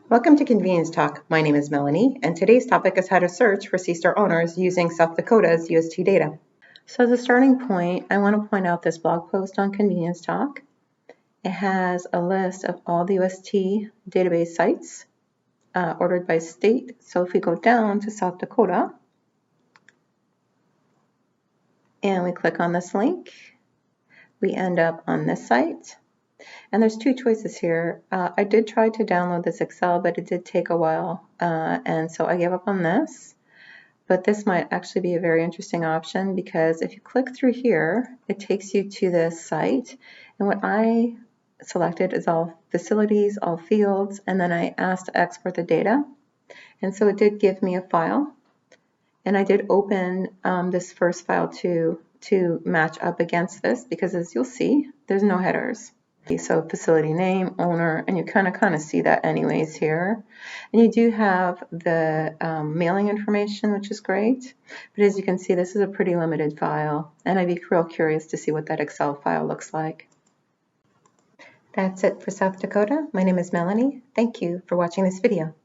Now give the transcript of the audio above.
Welcome to Convenience Talk. My name is Melanie, and today's topic is how to search for C-Star owners using South Dakota's UST data. So as a starting point, I want to point out this blog post on Convenience Talk. It has a list of all the UST database sites ordered by state. So if we go down to South Dakota and we click on this link, we end up on this site. And there's two choices here. I did try to download this Excel, but it did take a while. And so I gave up on this. But this might actually be a very interesting option because if you click through here, it takes you to this site. And what I selected is all facilities, all fields, and then I asked to export the data. And so it did give me a file. And I did open this first file to match up against this because as you'll see, there's no headers. So facility name, owner, and you kind of see that anyways here. And you do have the mailing information, which is great. But as you can see, this is a pretty limited file. And I'd be real curious to see what that Excel file looks like. That's it for South Dakota. My name is Melanie. Thank you for watching this video.